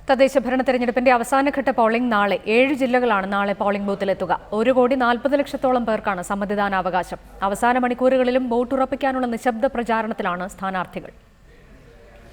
തദ്ദേശ ഭരണ തെരഞ്ഞെടുപ്പിന്റെ അവസാനഘട്ട പോളിംഗ് നാളെ 7 ജില്ലകളാണ് നാളെ പോളിംഗ് ബൂത്തിലെത്തുക. 1,40,00,000 പേർക്കാണ് സമ്മതിദാനാവകാശം. അവസാന മണിക്കൂറുകളിലും വോട്ടുറപ്പിക്കാനുള്ള നിശബ്ദ പ്രചാരണത്തിലാണ് സ്ഥാനാർത്ഥികൾ.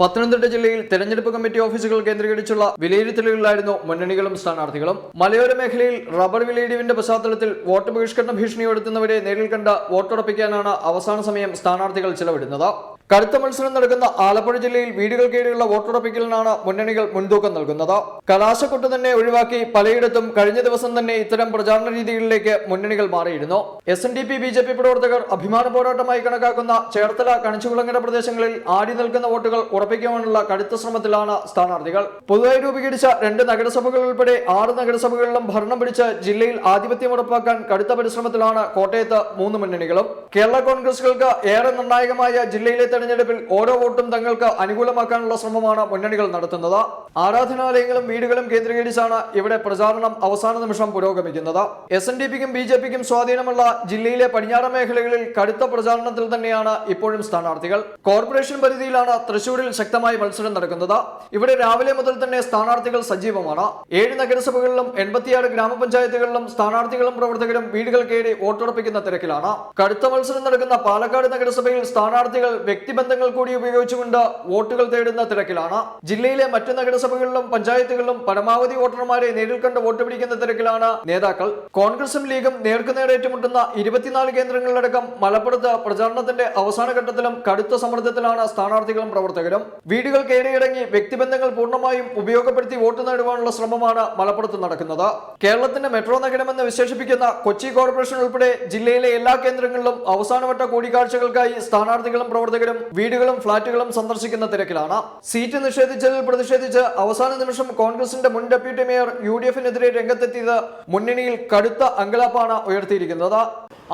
പത്തനംതിട്ട ജില്ലയിൽ തെരഞ്ഞെടുപ്പ് കമ്മിറ്റി ഓഫീസുകൾ കേന്ദ്രീകരിച്ചുള്ള വിലയിരുത്തലുകളിലായിരുന്നു മുന്നണികളും സ്ഥാനാർത്ഥികളും. മലയോര മേഖലയിൽ റബ്ബർ വിലയിടിവിന്റെ പശ്ചാത്തലത്തിൽ വോട്ട് ബഹിഷ്കരണ ഭീഷണിയോടുത്തുന്നവരെ നേരിൽ കണ്ട് വോട്ടുറപ്പിക്കാനാണ് അവസാന സമയം സ്ഥാനാർത്ഥികൾ ചിലവിടുന്നത്. കടുത്ത മത്സരം നടക്കുന്ന ആലപ്പുഴ ജില്ലയിൽ വീടുകൾ കയറിയുള്ള വോട്ടുറപ്പിക്കലിനാണ് മുന്നണികൾ മുൻതൂക്കം നൽകുന്നത്. കലാശക്കൊട്ട് തന്നെ ഒഴിവാക്കി പലയിടത്തും കഴിഞ്ഞ ദിവസം തന്നെ ഇത്തരം പ്രചാരണ രീതികളിലേക്ക് മുന്നണികൾ മാറിയിരുന്നു. SNDP BJP പ്രവർത്തകർ അഭിമാന പോരാട്ടമായി കണക്കാക്കുന്ന ചേർത്തല, കണിച്ചുകുളങ്ങര പ്രദേശങ്ങളിൽ ആടി നിൽക്കുന്ന വോട്ടുകൾ ഉറപ്പിക്കാനുള്ള കടുത്ത ശ്രമത്തിലാണ് സ്ഥാനാർത്ഥികൾ. പുതുതായി രൂപീകരിച്ച 2 നഗരസഭകൾ ഉൾപ്പെടെ 6 നഗരസഭകളിലും ഭരണം പിടിച്ച് ജില്ലയിൽ ആധിപത്യം ഉറപ്പാക്കാൻ കടുത്ത പരിശ്രമത്തിലാണ് കോട്ടയത്ത് 3 മുന്നണികളും. കേരള കോൺഗ്രസുകൾക്ക് ഏറെ നിർണായകമായ ജില്ലയിലെ തെരഞ്ഞെടുപ്പിൽ ഓരോ വോട്ടും തങ്ങൾക്ക് അനുകൂലമാക്കാനുള്ള ശ്രമമാണ് മുന്നണികൾ നടത്തുന്നത്. ആരാധനാലയങ്ങളും വീടുകളും കേന്ദ്രീകരിച്ചാണ് ഇവിടെ പ്രചാരണം അവസാന നിമിഷം പുരോഗമിക്കുന്നത്. SNDPക്കും BJPക്കും സ്വാധീനമുള്ള ജില്ലയിലെ പടിഞ്ഞാറൻ മേഖലകളിൽ കടുത്ത പ്രചാരണത്തിൽ തന്നെയാണ് ഇപ്പോഴും സ്ഥാനാർത്ഥികൾ. കോർപ്പറേഷൻ പരിധിയിലാണ് തൃശൂരിൽ ശക്തമായ മത്സരം നടക്കുന്നത്. ഇവിടെ രാവിലെ മുതൽ തന്നെ സ്ഥാനാർത്ഥികൾ സജീവമാണ്. 7 നഗരസഭകളിലും 86 ഗ്രാമപഞ്ചായത്തുകളിലും സ്ഥാനാർത്ഥികളും പ്രവർത്തകരും വീടുകൾ കയറി വോട്ടുറപ്പിക്കുന്ന തിരക്കിലാണ്. കടുത്ത മത്സരം നടക്കുന്ന പാലക്കാട് നഗരസഭയിൽ സ്ഥാനാർത്ഥികൾ വ്യക്തിബന്ധങ്ങൾ കൂടി ഉപയോഗിച്ചുകൊണ്ട് വോട്ടുകൾ തേടുന്ന തിരക്കിലാണ്. ജില്ലയിലെ മറ്റു നഗരസഭകളിലും പഞ്ചായത്തുകളിലും പരമാവധി വോട്ടർമാരെ നേരിൽ കണ്ട് വോട്ട് പിടിക്കുന്ന തിരക്കിലാണ് നേതാക്കൾ. കോൺഗ്രസും ലീഗും നേർക്കുനേർ ഏറ്റുമുട്ടുന്ന 24 കേന്ദ്രങ്ങളിലടക്കം മലപ്പുറത്ത് പ്രചാരണത്തിന്റെ അവസാന ഘട്ടത്തിലും കടുത്ത സമ്മർദ്ദത്തിലാണ് സ്ഥാനാർത്ഥികളും പ്രവർത്തകരും. വീടുകൾ കയറിയിറങ്ങി വ്യക്തിബന്ധങ്ങൾ പൂർണ്ണമായും ഉപയോഗപ്പെടുത്തി വോട്ട് നേടുവാനുള്ള ശ്രമമാണ് മലപ്പുറത്ത് നടക്കുന്നത്. കേരളത്തിന്റെ മെട്രോ നഗരമെന്ന് വിശേഷിപ്പിക്കുന്ന കൊച്ചി കോർപ്പറേഷൻ ഉൾപ്പെടെ ജില്ലയിലെ എല്ലാ കേന്ദ്രങ്ങളിലും അവസാനവട്ട കൂടിക്കാഴ്ചകൾക്കായി സ്ഥാനാർത്ഥികളും പ്രവർത്തകരും വീടുകളും ഫ്ളാറ്റുകളും സന്ദർശിക്കുന്ന തിരക്കിലാണ്. സീറ്റ് നിഷേധിച്ചതിൽ പ്രതിഷേധിച്ച് അവസാന നിമിഷം കോൺഗ്രസിന്റെ മുൻ ഡെപ്യൂട്ടി മേയർ UDFനെതിരെ രംഗത്തെത്തിയത് മുന്നണിയിൽ കടുത്ത അങ്കലാപ്പാണ് ഉയർത്തിയിരിക്കുന്നത്.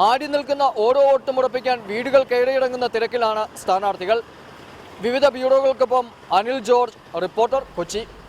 ആടി നിൽക്കുന്ന ഓരോ വോട്ടും ഉറപ്പിക്കാൻ വീടുകൾ കയറിയിറങ്ങുന്ന തിരക്കിലാണ് സ്ഥാനാർത്ഥികൾ. വിവിധ ബ്യൂറോകൾക്കൊപ്പം അനിൽ ജോർജ്, റിപ്പോർട്ടർ, കൊച്ചി.